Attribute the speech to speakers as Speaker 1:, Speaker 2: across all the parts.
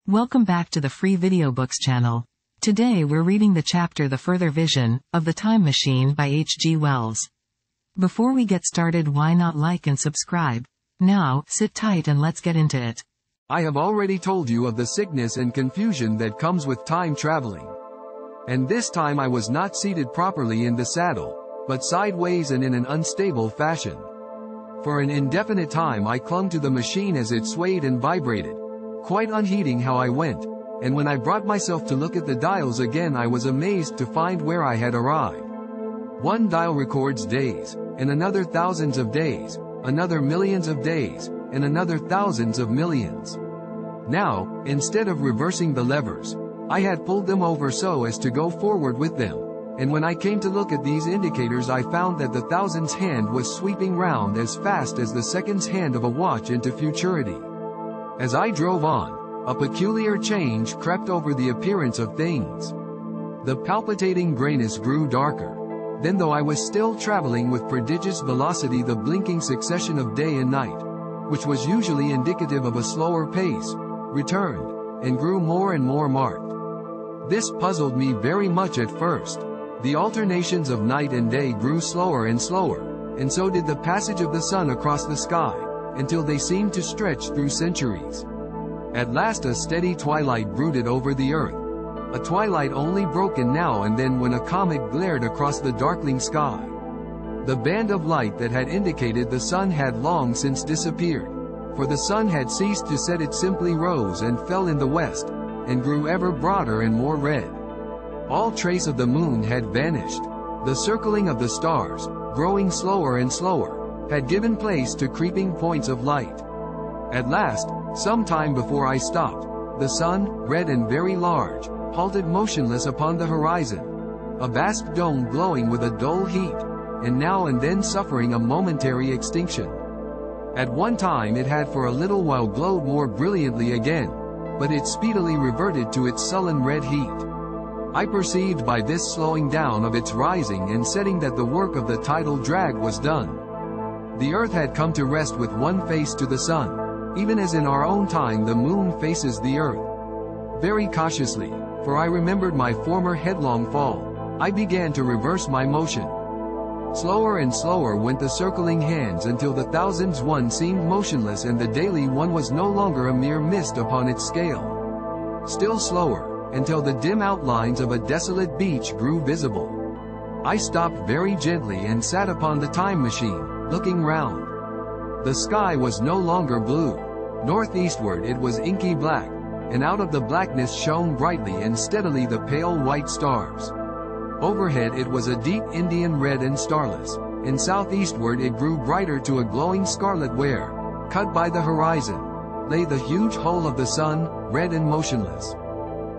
Speaker 1: Welcome back to the Free Video Books channel. Today we're reading the chapter The Further Vision of the Time Machine by H.G. Wells. Before we get started, why not like and subscribe? Now, sit tight and let's get into it.
Speaker 2: I have already told you of the sickness and confusion that comes with time traveling. And this time I was not seated properly in the saddle, but sideways and in an unstable fashion. For an indefinite time I clung to the machine as it swayed and vibrated, quite unheeding how I went, and when I brought myself to look at the dials again I was amazed to find where I had arrived. One dial records days, and another thousands of days, another millions of days, and another thousands of millions. Now, instead of reversing the levers, I had pulled them over so as to go forward with them, and when I came to look at these indicators I found that the thousands hand was sweeping round as fast as the seconds hand of a watch into futurity. As I drove on, a peculiar change crept over the appearance of things. The palpitating grayness grew darker. Then, though I was still traveling with prodigious velocity, the blinking succession of day and night, which was usually indicative of a slower pace, returned, and grew more and more marked. This puzzled me very much at first. The alternations of night and day grew slower and slower, and so did the passage of the sun across the sky, until they seemed to stretch through centuries. At last a steady twilight brooded over the earth, a twilight only broken now and then when a comet glared across the darkling sky. The band of light that had indicated the sun had long since disappeared, for the sun had ceased to set, it simply rose and fell in the west, and grew ever broader and more red. All trace of the moon had vanished. The circling of the stars, growing slower and slower, had given place to creeping points of light. At last, some time before I stopped, the sun, red and very large, halted motionless upon the horizon, a vast dome glowing with a dull heat, and now and then suffering a momentary extinction. At one time it had for a little while glowed more brilliantly again, but it speedily reverted to its sullen red heat. I perceived by this slowing down of its rising and setting that the work of the tidal drag was done. The earth had come to rest with one face to the sun, even as in our own time the moon faces the earth. Very cautiously, for I remembered my former headlong fall, I began to reverse my motion. Slower and slower went the circling hands until the thousands one seemed motionless and the daily one was no longer a mere mist upon its scale. Still slower, until the dim outlines of a desolate beach grew visible. I stopped very gently and sat upon the time machine, looking round. The sky was no longer blue. Northeastward it was inky black, and out of the blackness shone brightly and steadily the pale white stars. Overhead it was a deep Indian red and starless, and southeastward it grew brighter to a glowing scarlet where, cut by the horizon, lay the huge hull of the sun, red and motionless.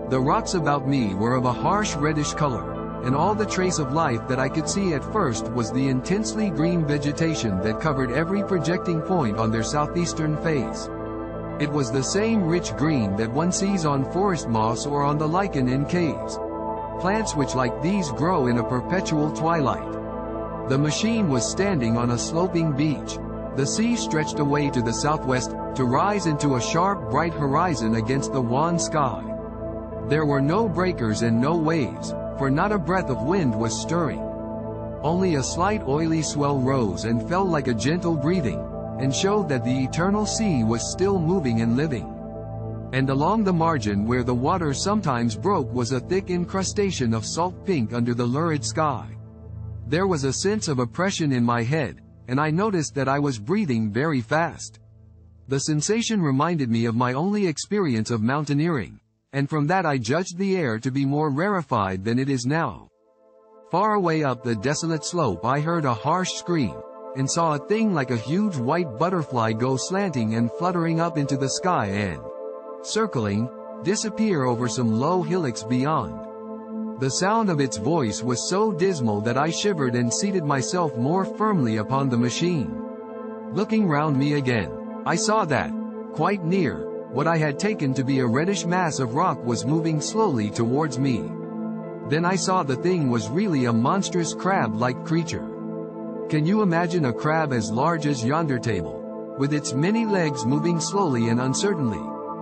Speaker 2: The rocks about me were of a harsh reddish color, and all the trace of life that I could see at first was the intensely green vegetation that covered every projecting point on their southeastern face. It was the same rich green that one sees on forest moss or on the lichen in caves. Plants which like these grow in a perpetual twilight. The machine was standing on a sloping beach. The sea stretched away to the southwest, to rise into a sharp bright horizon against the wan sky. There were no breakers and no waves, for not a breath of wind was stirring. Only a slight oily swell rose and fell like a gentle breathing, and showed that the eternal sea was still moving and living. And along the margin where the water sometimes broke was a thick incrustation of salt pink under the lurid sky. There was a sense of oppression in my head, and I noticed that I was breathing very fast. The sensation reminded me of my only experience of mountaineering, and from that I judged the air to be more rarefied than it is now. Far away up the desolate slope I heard a harsh scream, and saw a thing like a huge white butterfly go slanting and fluttering up into the sky and, circling, disappear over some low hillocks beyond. The sound of its voice was so dismal that I shivered and seated myself more firmly upon the machine. Looking round me again, I saw that, quite near, what I had taken to be a reddish mass of rock was moving slowly towards me. Then I saw the thing was really a monstrous crab-like creature. Can you imagine a crab as large as yonder table, with its many legs moving slowly and uncertainly,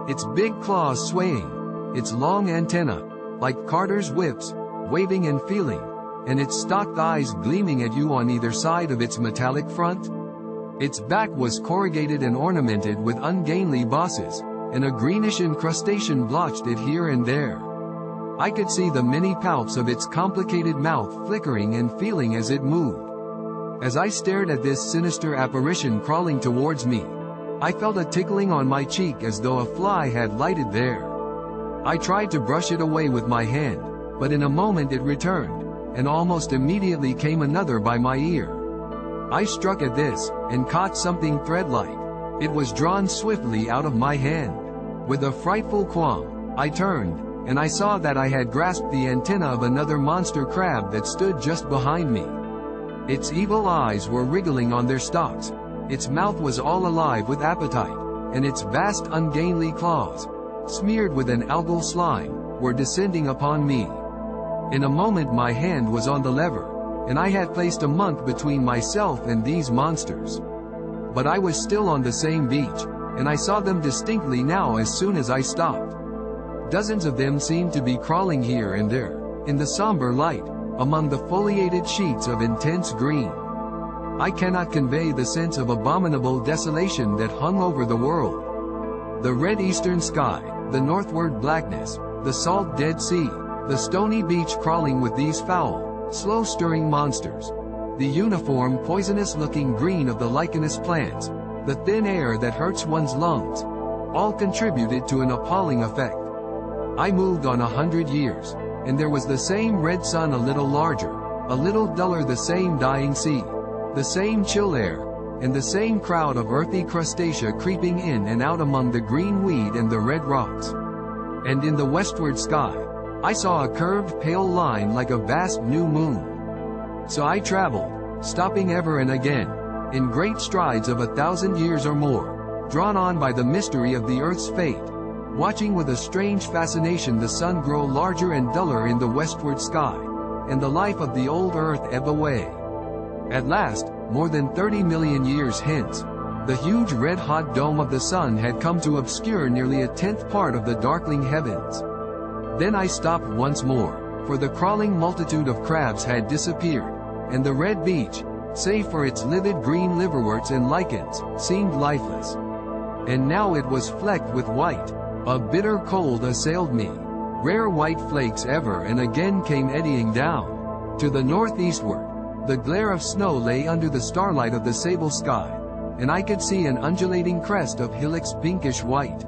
Speaker 2: its big claws swaying, its long antenna, like carter's whips, waving and feeling, and its stalked eyes gleaming at you on either side of its metallic front. Its back was corrugated and ornamented with ungainly bosses, and a greenish incrustation blotched it here and there. I could see the many palps of its complicated mouth flickering and feeling as it moved. As I stared at this sinister apparition crawling towards me, I felt a tickling on my cheek as though a fly had lighted there. I tried to brush it away with my hand, but in a moment it returned, and almost immediately came another by my ear. I struck at this, and caught something thread-like. It was drawn swiftly out of my hand. With a frightful qualm, I turned, and I saw that I had grasped the antenna of another monster crab that stood just behind me. Its evil eyes were wriggling on their stalks, its mouth was all alive with appetite, and its vast ungainly claws, smeared with an algal slime, were descending upon me. In a moment my hand was on the lever, and I had placed a monk between myself and these monsters. But I was still on the same beach, and I saw them distinctly now as soon as I stopped. Dozens of them seemed to be crawling here and there, in the somber light, among the foliated sheets of intense green. I cannot convey the sense of abominable desolation that hung over the world. The red eastern sky, the northward blackness, the salt Dead Sea, the stony beach crawling with these foul, slow-stirring monsters, the uniform poisonous-looking green of the lichenous plants, the thin air that hurts one's lungs, all contributed to an appalling effect. I moved on 100 years, and there was the same red sun a little larger, a little duller, the same dying sea, the same chill air, and the same crowd of earthy crustacea creeping in and out among the green weed and the red rocks. And in the westward sky, I saw a curved pale line like a vast new moon. So I traveled, stopping ever and again, in great strides of 1,000 years or more, drawn on by the mystery of the earth's fate, watching with a strange fascination the sun grow larger and duller in the westward sky, and the life of the old earth ebb away. At last, more than 30 million years hence, the huge red-hot dome of the sun had come to obscure nearly a tenth part of the darkling heavens. Then I stopped once more, for the crawling multitude of crabs had disappeared, and the red beach, save for its livid green liverworts and lichens, seemed lifeless. And now it was flecked with white. A bitter cold assailed me. Rare white flakes ever and again came eddying down. To the northeastward, the glare of snow lay under the starlight of the sable sky, and I could see an undulating crest of hillocks pinkish white.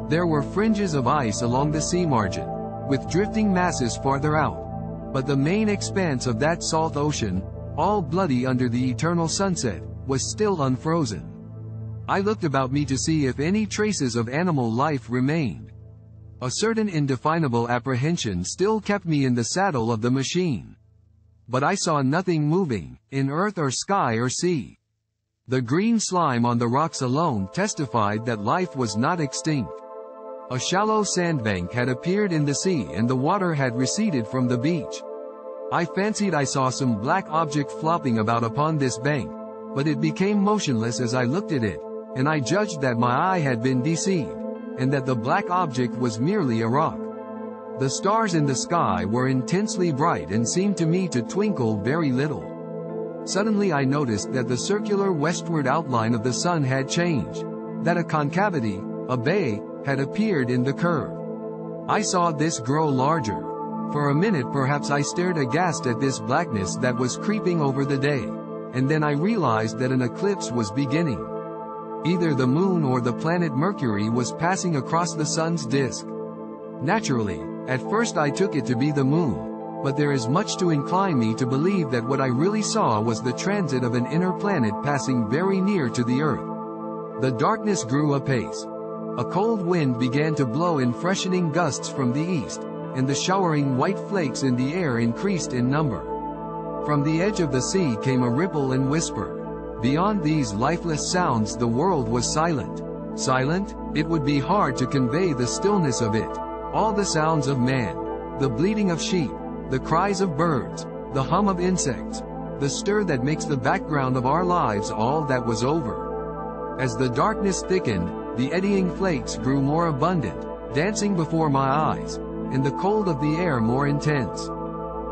Speaker 2: There were fringes of ice along the sea margin, with drifting masses farther out, but the main expanse of that salt ocean, all bloody under the eternal sunset, was still unfrozen. I looked about me to see if any traces of animal life remained. A certain indefinable apprehension still kept me in the saddle of the machine. But I saw nothing moving, in earth or sky or sea. The green slime on the rocks alone testified that life was not extinct. A shallow sandbank had appeared in the sea and the water had receded from the beach. I fancied I saw some black object flopping about upon this bank, but it became motionless as I looked at it, and I judged that my eye had been deceived, and that the black object was merely a rock. The stars in the sky were intensely bright and seemed to me to twinkle very little. Suddenly I noticed that the circular westward outline of the sun had changed, that a concavity, a bay, had appeared in the curve. I saw this grow larger. For a minute perhaps I stared aghast at this blackness that was creeping over the day, and then I realized that an eclipse was beginning. Either the moon or the planet Mercury was passing across the sun's disk. Naturally, at first I took it to be the moon, but there is much to incline me to believe that what I really saw was the transit of an inner planet passing very near to the Earth. The darkness grew apace. A cold wind began to blow in freshening gusts from the east, and the showering white flakes in the air increased in number. From the edge of the sea came a ripple and whisper. Beyond these lifeless sounds the world was silent. Silent? It would be hard to convey the stillness of it. All the sounds of man, the bleating of sheep, the cries of birds, the hum of insects, the stir that makes the background of our lives, all that was over. As the darkness thickened, The eddying flakes grew more abundant, dancing before my eyes, and the cold of the air more intense.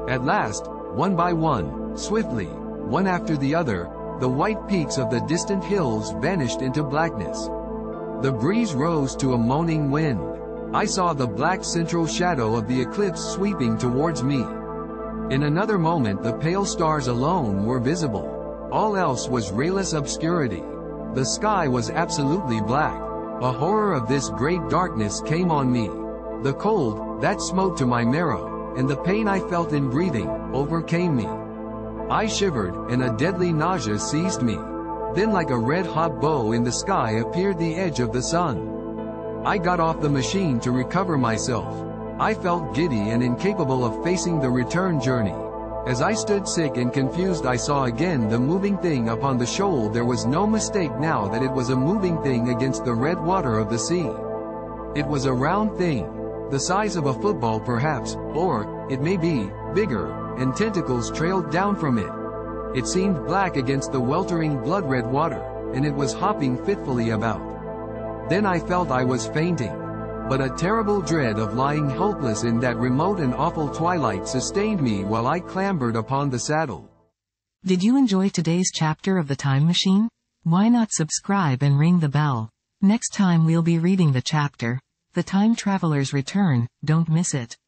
Speaker 2: At last, one by one, swiftly, one after the other, the white peaks of the distant hills vanished into blackness. The breeze rose to a moaning wind. I saw the black central shadow of the eclipse sweeping towards me. In another moment the pale stars alone were visible. All else was rayless obscurity. The sky was absolutely black. A horror of this great darkness came on me. The cold, that smote to my marrow, and the pain I felt in breathing, overcame me. I shivered, and a deadly nausea seized me. Then like a red-hot bow in the sky appeared the edge of the sun. I got off the machine to recover myself. I felt giddy and incapable of facing the return journey. As I stood sick and confused, I saw again the moving thing upon the shoal. There was no mistake now that it was a moving thing against the red water of the sea. It was a round thing, the size of a football perhaps, or, it may be, bigger, and tentacles trailed down from it. It seemed black against the weltering blood-red water, and it was hopping fitfully about. Then I felt I was fainting. But a terrible dread of lying helpless in that remote and awful twilight sustained me while I clambered upon the saddle.
Speaker 1: Did you enjoy today's chapter of The Time Machine? Why not subscribe and ring the bell? Next time we'll be reading the chapter, The Time Traveler's Return. Don't miss it.